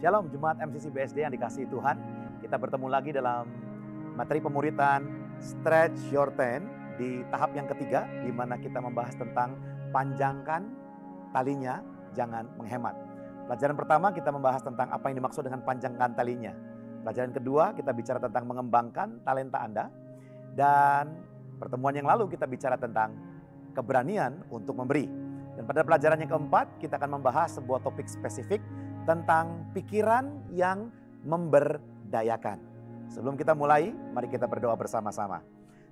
Shalom Jemaat MCC BSD yang dikasihi Tuhan. Kita bertemu lagi dalam materi pemuritan Stretch Your Tent di tahap yang ketiga, di mana kita membahas tentang panjangkan talinya, jangan menghemat. Pelajaran pertama kita membahas tentang apa yang dimaksud dengan panjangkan talinya. Pelajaran kedua kita bicara tentang mengembangkan talenta Anda. Dan pertemuan yang lalu kita bicara tentang keberanian untuk memberi. Dan pada pelajaran yang keempat kita akan membahas sebuah topik spesifik tentang pikiran yang memberdayakan. Sebelum kita mulai, mari kita berdoa bersama-sama.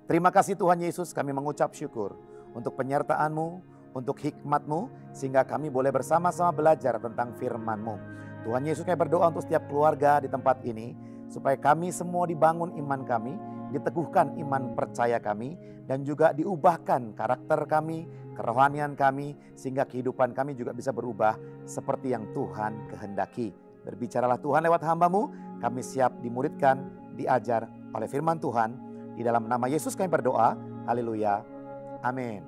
Terima kasih Tuhan Yesus, kami mengucap syukur untuk penyertaan-Mu, untuk hikmat-Mu, sehingga kami boleh bersama-sama belajar tentang firman-Mu. Tuhan Yesus, kami berdoa untuk setiap keluarga di tempat ini, supaya kami semua dibangun iman kami, diteguhkan iman percaya kami, dan juga diubahkan karakter kami, kerohanian kami, sehingga kehidupan kami juga bisa berubah seperti yang Tuhan kehendaki. Berbicaralah Tuhan lewat hamba-Mu, kami siap dimuridkan, diajar oleh firman Tuhan. Di dalam nama Yesus kami berdoa, haleluya, amin.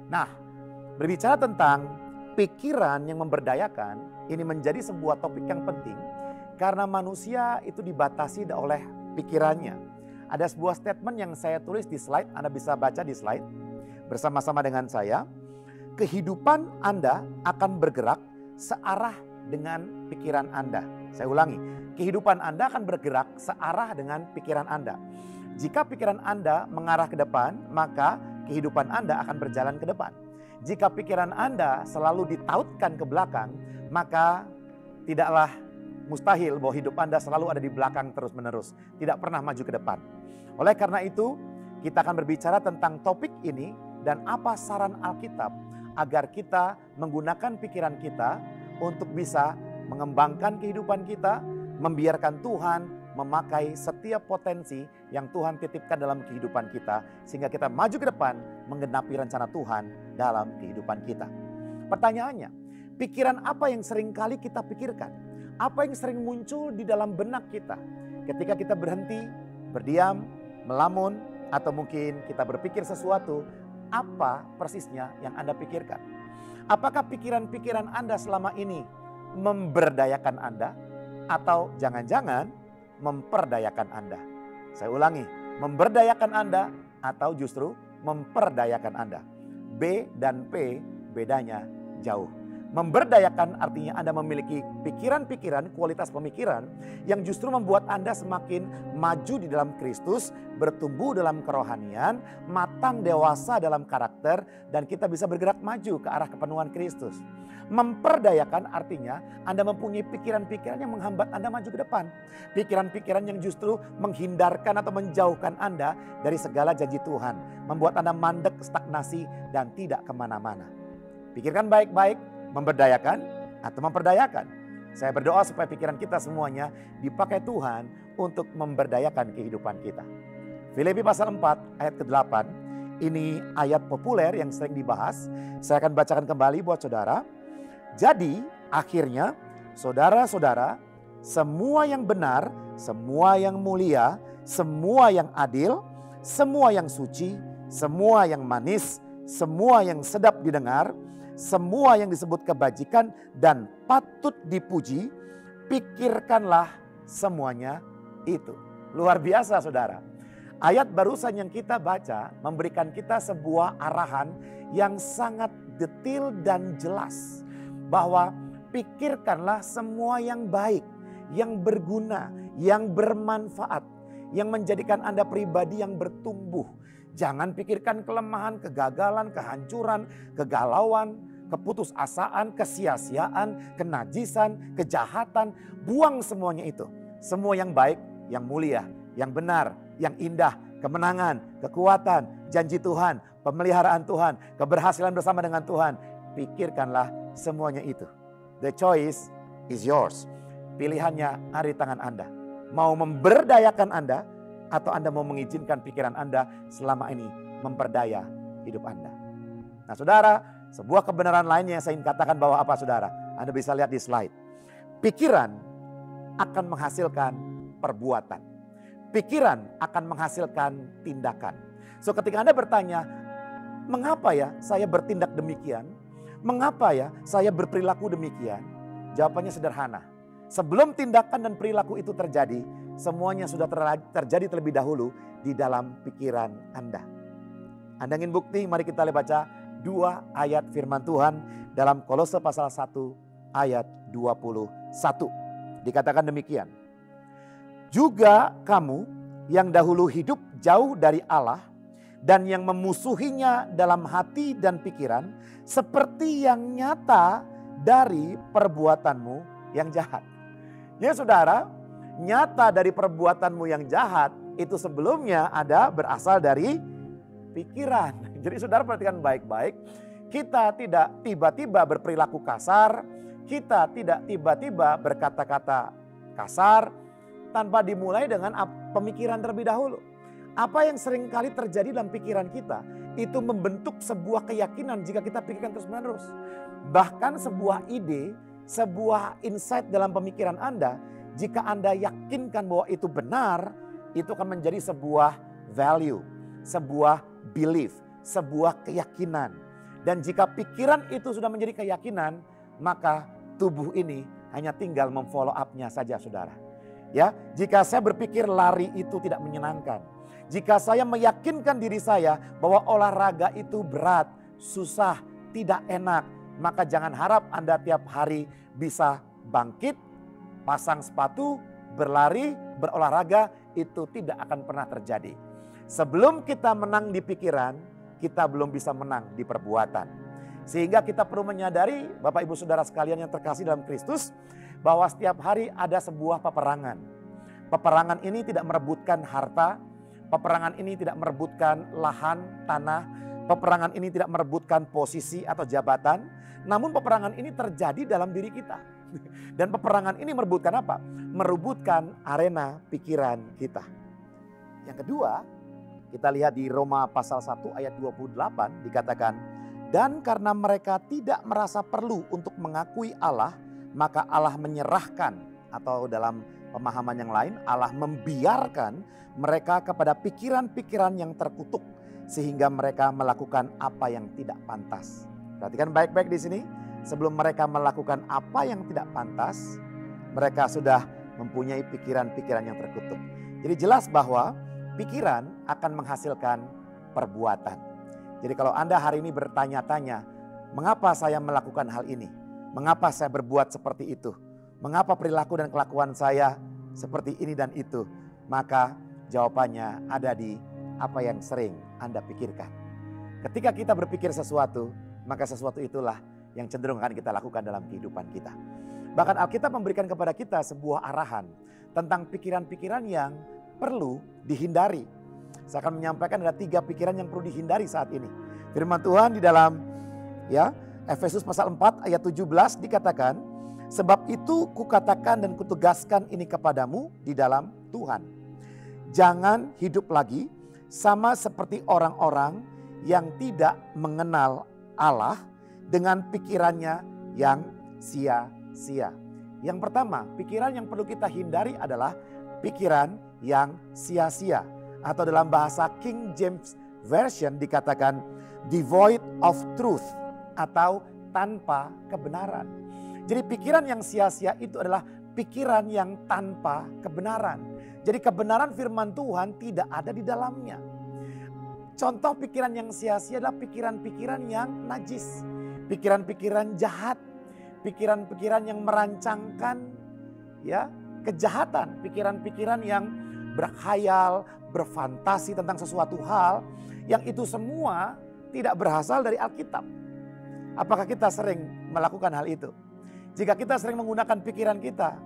Nah, berbicara tentang pikiran yang memberdayakan, ini menjadi sebuah topik yang penting. Karena manusia itu dibatasi oleh pikirannya. Ada sebuah statement yang saya tulis di slide, Anda bisa baca di slide. Bersama-sama dengan saya, kehidupan Anda akan bergerak searah dengan pikiran Anda. Saya ulangi, kehidupan Anda akan bergerak searah dengan pikiran Anda. Jika pikiran Anda mengarah ke depan, maka kehidupan Anda akan berjalan ke depan. Jika pikiran Anda selalu ditautkan ke belakang, maka tidaklah mustahil bahwa hidup Anda selalu ada di belakang terus-menerus. Tidak pernah maju ke depan. Oleh karena itu, kita akan berbicara tentang topik ini dan apa saran Alkitab agar kita menggunakan pikiran kita untuk bisa mengembangkan kehidupan kita, membiarkan Tuhan memakai setiap potensi yang Tuhan titipkan dalam kehidupan kita, sehingga kita maju ke depan menggenapi rencana Tuhan dalam kehidupan kita. Pertanyaannya, pikiran apa yang sering kali kita pikirkan? Apa yang sering muncul di dalam benak kita ketika kita berhenti, berdiam, melamun, atau mungkin kita berpikir sesuatu? Apa persisnya yang Anda pikirkan? Apakah pikiran-pikiran Anda selama ini memberdayakan Anda? Atau jangan-jangan memperdayakan Anda? Saya ulangi, memberdayakan Anda atau justru memperdayakan Anda? B dan P bedanya jauh. Memberdayakan artinya Anda memiliki pikiran-pikiran, kualitas pemikiran yang justru membuat Anda semakin maju di dalam Kristus, bertumbuh dalam kerohanian, matang dewasa dalam karakter, dan kita bisa bergerak maju ke arah kepenuhan Kristus. Memperdayakan artinya Anda mempunyai pikiran-pikiran yang menghambat Anda maju ke depan. Pikiran-pikiran yang justru menghindarkan atau menjauhkan Anda dari segala janji Tuhan. Membuat Anda mandek, stagnasi, dan tidak kemana-mana. Pikirkan baik-baik, memberdayakan atau memperdayakan. Saya berdoa supaya pikiran kita semuanya dipakai Tuhan untuk memberdayakan kehidupan kita. Filipi pasal 4 ayat ke-8. Ini ayat populer yang sering dibahas. Saya akan bacakan kembali buat saudara. Jadi akhirnya saudara-saudara, semua yang benar, semua yang mulia, semua yang adil, semua yang suci, semua yang manis, semua yang sedap didengar, semua yang disebut kebajikan dan patut dipuji, pikirkanlah semuanya itu. Luar biasa saudara. Ayat barusan yang kita baca memberikan kita sebuah arahan yang sangat detail dan jelas. Bahwa pikirkanlah semua yang baik, yang berguna, yang bermanfaat, yang menjadikan Anda pribadi yang bertumbuh. Jangan pikirkan kelemahan, kegagalan, kehancuran, kegalauan, keputusasaan, kesia-siaan, kenajisan, kejahatan. Buang semuanya itu. Semua yang baik, yang mulia, yang benar, yang indah, kemenangan, kekuatan, janji Tuhan, pemeliharaan Tuhan, keberhasilan bersama dengan Tuhan. Pikirkanlah semuanya itu. The choice is yours. Pilihannya ada di tangan Anda. Mau memberdayakan Anda atau Anda mau mengizinkan pikiran Anda selama ini memperdaya hidup Anda. Nah saudara, sebuah kebenaran lainnya yang saya ingin katakan bahwa apa saudara? Anda bisa lihat di slide. Pikiran akan menghasilkan perbuatan. Pikiran akan menghasilkan tindakan. So ketika Anda bertanya, mengapa ya saya bertindak demikian? Mengapa ya saya berperilaku demikian? Jawabannya sederhana. Sebelum tindakan dan perilaku itu terjadi, semuanya sudah terjadi terlebih dahulu di dalam pikiran Anda. Anda ingin bukti? Mari kita baca 2 ayat firman Tuhan dalam Kolose pasal 1 ayat 21. Dikatakan demikian. Juga kamu yang dahulu hidup jauh dari Allah dan yang memusuhinya dalam hati dan pikiran, seperti yang nyata dari perbuatanmu yang jahat. Ya saudara, nyata dari perbuatanmu yang jahat itu sebelumnya berasal dari pikiran. Jadi saudara perhatikan baik-baik, kita tidak tiba-tiba berperilaku kasar, kita tidak tiba-tiba berkata-kata kasar tanpa dimulai dengan pemikiran terlebih dahulu. Apa yang sering kali terjadi dalam pikiran kita itu membentuk sebuah keyakinan jika kita pikirkan terus-menerus. Bahkan sebuah ide, sebuah insight dalam pemikiran Anda, jika Anda yakinkan bahwa itu benar, itu akan menjadi sebuah value, sebuah belief, sebuah keyakinan. Dan jika pikiran itu sudah menjadi keyakinan, maka tubuh ini hanya tinggal memfollow up-nya saja saudara. Ya, jika saya berpikir lari itu tidak menyenangkan, jika saya meyakinkan diri saya bahwa olahraga itu berat, susah, tidak enak, maka jangan harap Anda tiap hari bisa bangkit, pasang sepatu, berlari, berolahraga, itu tidak akan pernah terjadi. Sebelum kita menang di pikiran, kita belum bisa menang di perbuatan. Sehingga kita perlu menyadari, Bapak Ibu Saudara sekalian yang terkasih dalam Kristus, bahwa setiap hari ada sebuah peperangan. Peperangan ini tidak merebutkan harta, peperangan ini tidak merebutkan lahan, tanah, peperangan ini tidak merebutkan posisi atau jabatan, namun peperangan ini terjadi dalam diri kita. Dan peperangan ini merebutkan apa? Merebutkan arena pikiran kita. Yang kedua, kita lihat di Roma pasal 1 ayat 28 dikatakan, dan karena mereka tidak merasa perlu untuk mengakui Allah, maka Allah menyerahkan, atau dalam pemahaman yang lain, Allah membiarkan mereka kepada pikiran-pikiran yang terkutuk sehingga mereka melakukan apa yang tidak pantas. Perhatikan baik-baik di sini, sebelum mereka melakukan apa yang tidak pantas, mereka sudah mempunyai pikiran-pikiran yang terkutuk. Jadi jelas bahwa pikiran akan menghasilkan perbuatan. Jadi kalau Anda hari ini bertanya-tanya, mengapa saya melakukan hal ini? Mengapa saya berbuat seperti itu? Mengapa perilaku dan kelakuan saya seperti ini dan itu? Maka jawabannya ada di apa yang sering Anda pikirkan. Ketika kita berpikir sesuatu, maka sesuatu itulah yang cenderung akan kita lakukan dalam kehidupan kita. Bahkan Alkitab memberikan kepada kita sebuah arahan tentang pikiran-pikiran yang perlu dihindari. Saya akan menyampaikan ada 3 pikiran yang perlu dihindari saat ini. Firman Tuhan di dalam Efesus pasal 4 ayat 17 dikatakan, sebab itu kukatakan dan kutegaskan ini kepadamu di dalam Tuhan. Jangan hidup lagi sama seperti orang-orang yang tidak mengenal Allah dengan pikirannya yang sia-sia. Yang pertama, pikiran yang perlu kita hindari adalah pikiran yang sia-sia. Atau dalam bahasa King James Version dikatakan devoid of truth atau tanpa kebenaran. Jadi pikiran yang sia-sia itu adalah pikiran yang tanpa kebenaran. Jadi kebenaran firman Tuhan tidak ada di dalamnya. Contoh pikiran yang sia-sia adalah pikiran-pikiran yang najis. Pikiran-pikiran jahat. Pikiran-pikiran yang merancangkan kejahatan. Pikiran-pikiran yang berkhayal, berfantasi tentang sesuatu hal yang itu semua tidak berasal dari Alkitab. Apakah kita sering melakukan hal itu? Jika kita sering menggunakan pikiran kita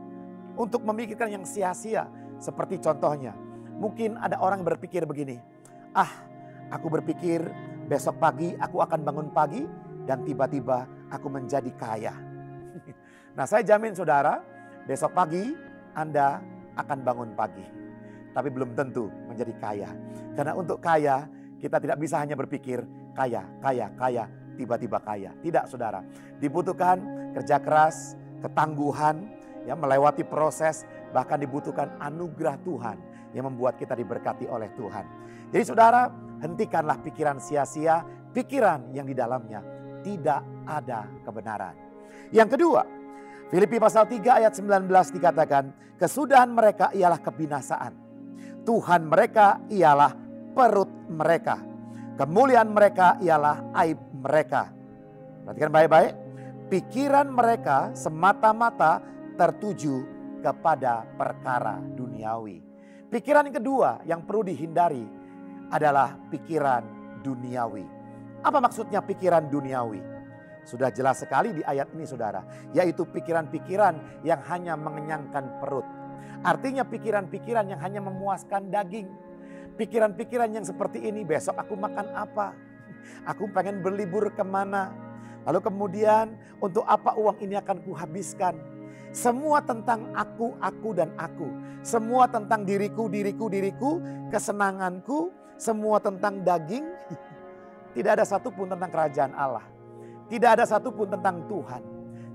untuk memikirkan yang sia-sia, seperti contohnya, mungkin ada orang berpikir begini, aku berpikir besok pagi aku akan bangun pagi dan tiba-tiba aku menjadi kaya. Nah, saya jamin saudara, besok pagi Anda akan bangun pagi. Tapi belum tentu menjadi kaya. Karena untuk kaya, kita tidak bisa hanya berpikir kaya, tiba-tiba kaya. Tidak saudara, dibutuhkan kerja keras, ketangguhan, melewati proses, bahkan dibutuhkan anugerah Tuhan yang membuat kita diberkati oleh Tuhan. Jadi saudara, hentikanlah pikiran sia-sia, pikiran yang di dalamnya tidak ada kebenaran. Yang kedua, Filipi pasal 3 ayat 19 dikatakan, kesudahan mereka ialah kebinasaan. Tuhan mereka ialah perut mereka. Kemuliaan mereka ialah aib mereka. Perhatikan baik-baik. Pikiran mereka semata-mata tertuju kepada perkara duniawi. Pikiran yang kedua yang perlu dihindari adalah pikiran duniawi. Apa maksudnya pikiran duniawi? Sudah jelas sekali di ayat ini saudara. Yaitu pikiran-pikiran yang hanya mengenyangkan perut. Artinya pikiran-pikiran yang hanya memuaskan daging. Pikiran-pikiran yang seperti ini, besok aku makan apa? Aku pengen berlibur kemana? Lalu kemudian untuk apa uang ini akan kuhabiskan? Semua tentang aku dan aku. Semua tentang diriku, kesenanganku. Semua tentang daging. Tidak ada satupun tentang kerajaan Allah. Tidak ada satupun tentang Tuhan.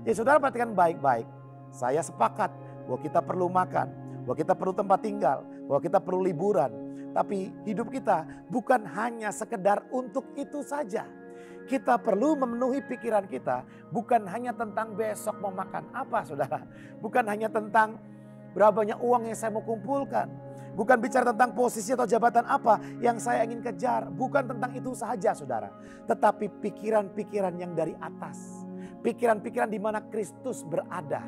Jadi saudara perhatikan baik-baik. Saya sepakat bahwa kita perlu makan. Bahwa kita perlu tempat tinggal. Bahwa kita perlu liburan. Tapi hidup kita bukan hanya sekedar untuk itu saja. Kita perlu memenuhi pikiran kita. Bukan hanya tentang besok mau makan apa saudara. Bukan hanya tentang berapa banyak uang yang saya mau kumpulkan. Bukan bicara tentang posisi atau jabatan apa yang saya ingin kejar. Bukan tentang itu saja saudara. Tetapi pikiran-pikiran yang dari atas. Pikiran-pikiran di mana Kristus berada.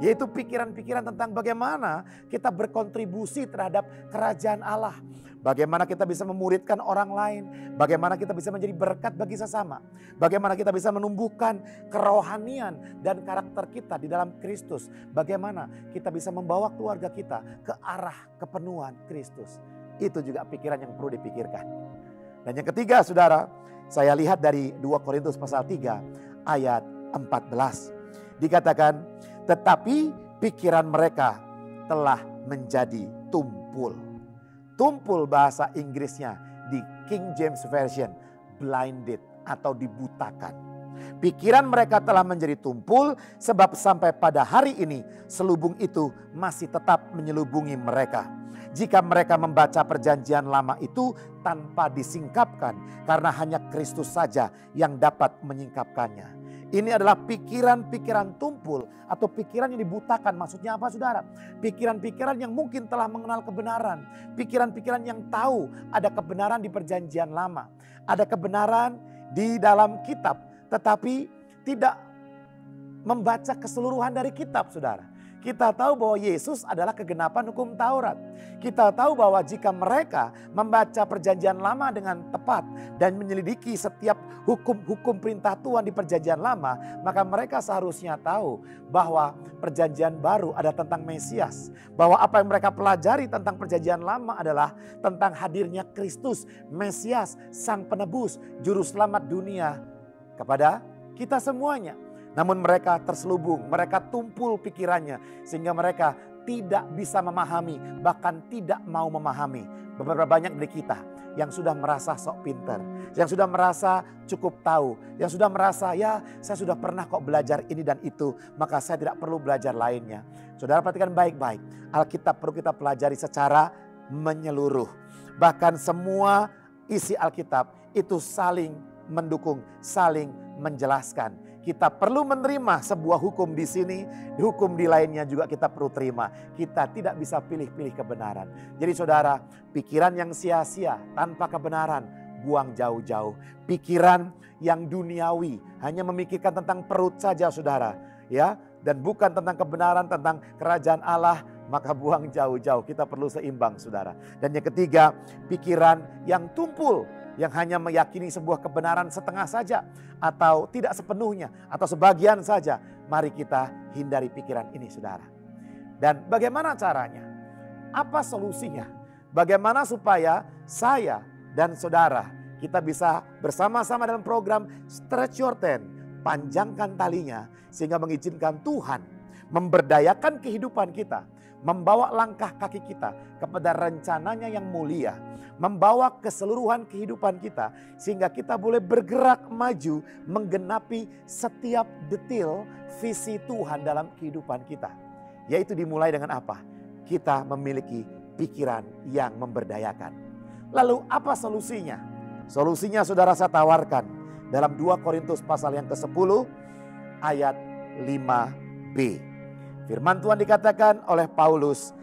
Yaitu pikiran-pikiran tentang bagaimana kita berkontribusi terhadap kerajaan Allah. Bagaimana kita bisa memuridkan orang lain. Bagaimana kita bisa menjadi berkat bagi sesama. Bagaimana kita bisa menumbuhkan kerohanian dan karakter kita di dalam Kristus. Bagaimana kita bisa membawa keluarga kita ke arah kepenuhan Kristus. Itu juga pikiran yang perlu dipikirkan. Dan yang ketiga saudara, saya lihat dari 2 Korintus pasal 3 ayat 14. Dikatakan, tetapi pikiran mereka telah menjadi tumpul. Tumpul bahasa Inggrisnya di King James Version, blinded atau dibutakan. Pikiran mereka telah menjadi tumpul sebab sampai pada hari ini selubung itu masih tetap menyelubungi mereka. Jika mereka membaca perjanjian lama itu tanpa disingkapkan karena hanya Kristus saja yang dapat menyingkapkannya. Ini adalah pikiran-pikiran tumpul atau pikiran yang dibutakan. Maksudnya apa saudara? Pikiran-pikiran yang mungkin telah mengenal kebenaran. Pikiran-pikiran yang tahu ada kebenaran di perjanjian lama. Ada kebenaran di dalam kitab. Tetapi tidak membaca keseluruhan dari kitab saudara. Kita tahu bahwa Yesus adalah kegenapan hukum Taurat. Kita tahu bahwa jika mereka membaca perjanjian lama dengan tepat dan menyelidiki setiap hukum-hukum perintah Tuhan di perjanjian lama, maka mereka seharusnya tahu bahwa perjanjian baru ada tentang Mesias. Bahwa apa yang mereka pelajari tentang perjanjian lama adalah tentang hadirnya Kristus, Mesias, Sang Penebus, Juru Selamat dunia kepada kita semuanya. Namun mereka terselubung, mereka tumpul pikirannya sehingga mereka tidak bisa memahami, bahkan tidak mau memahami. Beberapa banyak dari kita yang sudah merasa sok pinter, yang sudah merasa cukup tahu, yang sudah merasa ya saya sudah pernah kok belajar ini dan itu, maka saya tidak perlu belajar lainnya. Saudara perhatikan baik-baik, Alkitab perlu kita pelajari secara menyeluruh. Bahkan semua isi Alkitab itu saling mendukung, saling menjelaskan. Kita perlu menerima sebuah hukum di sini, hukum di lainnya juga kita perlu terima. Kita tidak bisa pilih-pilih kebenaran. Jadi saudara, pikiran yang sia-sia tanpa kebenaran, buang jauh-jauh. Pikiran yang duniawi, hanya memikirkan tentang perut saja saudara. Ya, dan bukan tentang kebenaran, tentang kerajaan Allah, maka buang jauh-jauh. Kita perlu seimbang saudara. Dan yang ketiga, pikiran yang tumpul. Yang hanya meyakini sebuah kebenaran setengah saja. Atau tidak sepenuhnya. Atau sebagian saja. Mari kita hindari pikiran ini saudara. Dan bagaimana caranya? Apa solusinya? Bagaimana supaya saya dan saudara kita bisa bersama-sama dalam program Stretch Your Tent. Panjangkan talinya sehingga mengizinkan Tuhan memberdayakan kehidupan kita. Membawa langkah kaki kita kepada rencananya yang mulia. Membawa keseluruhan kehidupan kita. Sehingga kita boleh bergerak maju menggenapi setiap detil visi Tuhan dalam kehidupan kita. Yaitu dimulai dengan apa? Kita memiliki pikiran yang memberdayakan. Lalu apa solusinya? Solusinya saudara saya tawarkan dalam 2 Korintus pasal yang ke-10 ayat 15. B. Firman Tuhan dikatakan oleh Paulus,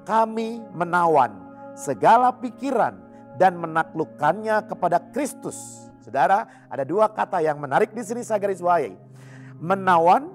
kami menawan segala pikiran dan menaklukkannya kepada Kristus. Saudara, ada dua kata yang menarik di sini saya garis bawahi. Menawan,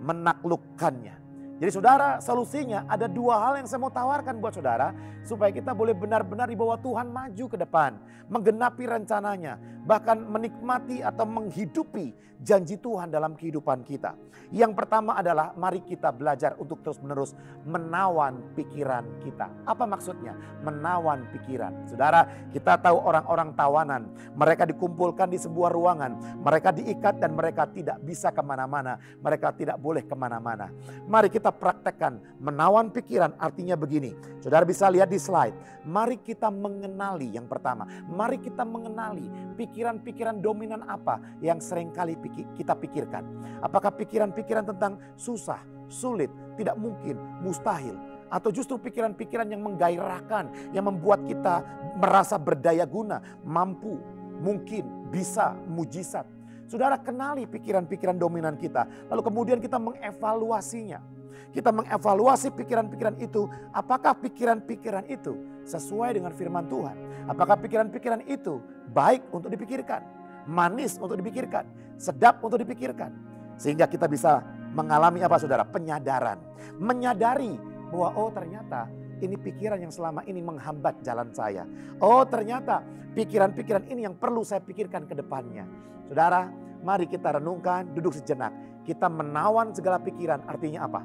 menaklukkannya. Jadi saudara, solusinya ada dua hal yang saya mau tawarkan buat saudara. Supaya kita boleh benar-benar dibawa Tuhan maju ke depan. Menggenapi rencananya. Bahkan menikmati atau menghidupi janji Tuhan dalam kehidupan kita. Yang pertama adalah mari kita belajar untuk terus-menerus menawan pikiran kita. Apa maksudnya? Menawan pikiran. Saudara, kita tahu orang-orang tawanan. Mereka dikumpulkan di sebuah ruangan. Mereka diikat dan mereka tidak bisa kemana-mana. Mereka tidak boleh kemana-mana. Mari kita praktekkan menawan pikiran, artinya begini. Saudara bisa lihat di slide. Mari kita mengenali yang pertama. Mari kita mengenali pikiran-pikiran dominan apa yang seringkali kita pikirkan. Apakah pikiran-pikiran tentang susah, sulit, tidak mungkin, mustahil. Atau justru pikiran-pikiran yang menggairahkan, yang membuat kita merasa berdaya guna, mampu, mungkin, bisa, mujizat. Saudara, kenali pikiran-pikiran dominan kita. Lalu kemudian kita mengevaluasinya. Kita mengevaluasi pikiran-pikiran itu. Apakah pikiran-pikiran itu sesuai dengan firman Tuhan? Apakah pikiran-pikiran itu baik untuk dipikirkan? Manis untuk dipikirkan? Sedap untuk dipikirkan? Sehingga kita bisa mengalami apa saudara? Penyadaran. Menyadari bahwa oh ternyata ini pikiran yang selama ini menghambat jalan saya. Oh ternyata pikiran-pikiran ini yang perlu saya pikirkan ke depannya. Saudara, mari kita renungkan, duduk sejenak. Kita menawan segala pikiran, artinya apa?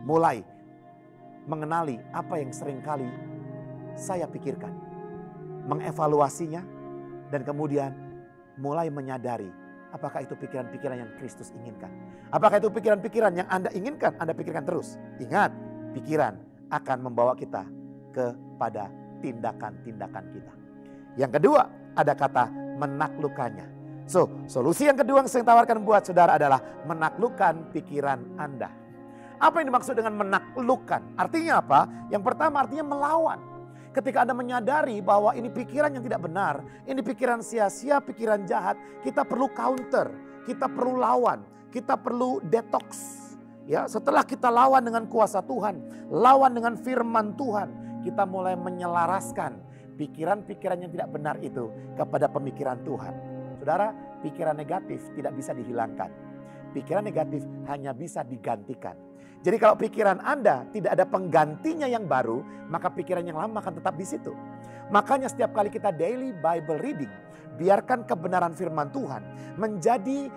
Mulai mengenali apa yang seringkali saya pikirkan. Mengevaluasinya dan kemudian mulai menyadari apakah itu pikiran-pikiran yang Kristus inginkan. Apakah itu pikiran-pikiran yang Anda inginkan, Anda pikirkan terus. Ingat, pikiran akan membawa kita kepada tindakan-tindakan kita. Yang kedua, ada kata menaklukkannya. So, solusi yang kedua yang saya tawarkan buat saudara adalah menaklukkan pikiran Anda. Apa yang dimaksud dengan menaklukkan? Artinya apa? Yang pertama artinya melawan. Ketika Anda menyadari bahwa ini pikiran yang tidak benar, ini pikiran sia-sia, pikiran jahat, kita perlu counter, kita perlu lawan, kita perlu detox. Ya, setelah kita lawan dengan kuasa Tuhan, lawan dengan firman Tuhan, kita mulai menyelaraskan pikiran-pikiran yang tidak benar itu kepada pemikiran Tuhan. Saudara, pikiran negatif tidak bisa dihilangkan. Pikiran negatif hanya bisa digantikan. Jadi kalau pikiran Anda tidak ada penggantinya yang baru, maka pikiran yang lama akan tetap di situ. Makanya setiap kali kita daily Bible reading, biarkan kebenaran firman Tuhan menjadi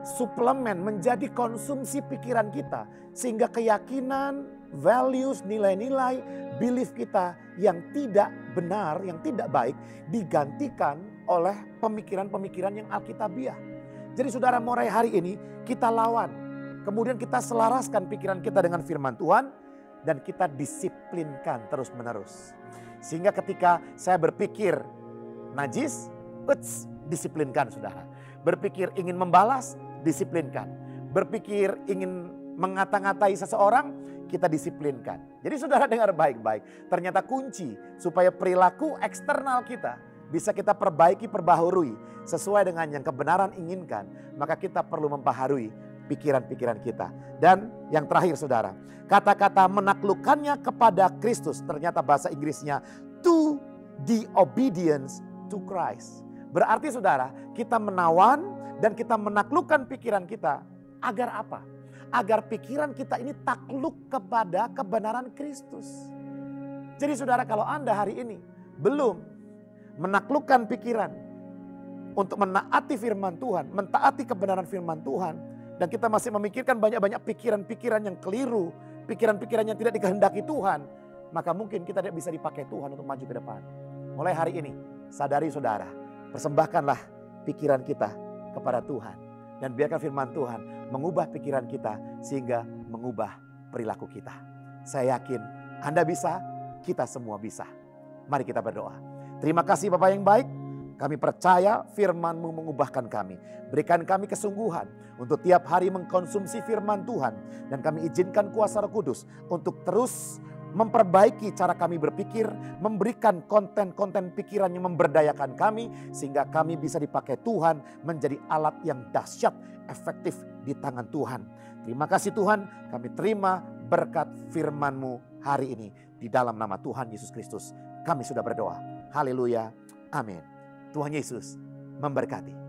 suplemen, menjadi konsumsi pikiran kita. Sehingga keyakinan, values, nilai-nilai, belief kita yang tidak benar, yang tidak baik, digantikan oleh pemikiran-pemikiran yang alkitabiah. Jadi saudara, mulai hari ini kita lawan. Kemudian kita selaraskan pikiran kita dengan firman Tuhan. Dan kita disiplinkan terus menerus. Sehingga ketika saya berpikir najis, disiplinkan saudara. Berpikir ingin membalas, disiplinkan. Berpikir ingin mengata-ngatai seseorang, kita disiplinkan. Jadi saudara dengar baik-baik. Ternyata kunci supaya perilaku eksternal kita bisa kita perbaiki, perbaharui sesuai dengan yang kebenaran inginkan. Maka kita perlu membaharui pikiran-pikiran kita. Dan yang terakhir saudara, kata-kata menaklukkannya kepada Kristus, ternyata bahasa Inggrisnya to the obedience to Christ. Berarti saudara, kita menawan dan kita menaklukkan pikiran kita. Agar apa? Agar pikiran kita ini takluk kepada kebenaran Kristus. Jadi saudara, kalau Anda hari ini belum menaklukkan pikiran untuk menaati firman Tuhan, mentaati kebenaran firman Tuhan, dan kita masih memikirkan banyak-banyak pikiran-pikiran yang keliru, pikiran-pikiran yang tidak dikehendaki Tuhan, maka mungkin kita tidak bisa dipakai Tuhan untuk maju ke depan. Mulai hari ini, sadari saudara, persembahkanlah pikiran kita kepada Tuhan. Dan biarkan firman Tuhan mengubah pikiran kita sehingga mengubah perilaku kita. Saya yakin Anda bisa, kita semua bisa. Mari kita berdoa. Terima kasih Bapa yang baik. Kami percaya firman-Mu mengubahkan kami. Berikan kami kesungguhan untuk tiap hari mengkonsumsi firman Tuhan. Dan kami izinkan kuasa Roh Kudus untuk terus memperbaiki cara kami berpikir, memberikan konten-konten pikiran yang memberdayakan kami, sehingga kami bisa dipakai Tuhan menjadi alat yang dahsyat, efektif di tangan Tuhan. Terima kasih Tuhan, kami terima berkat firman-Mu hari ini. Di dalam nama Tuhan Yesus Kristus kami sudah berdoa. Haleluya, amin. Tuhan Yesus memberkati.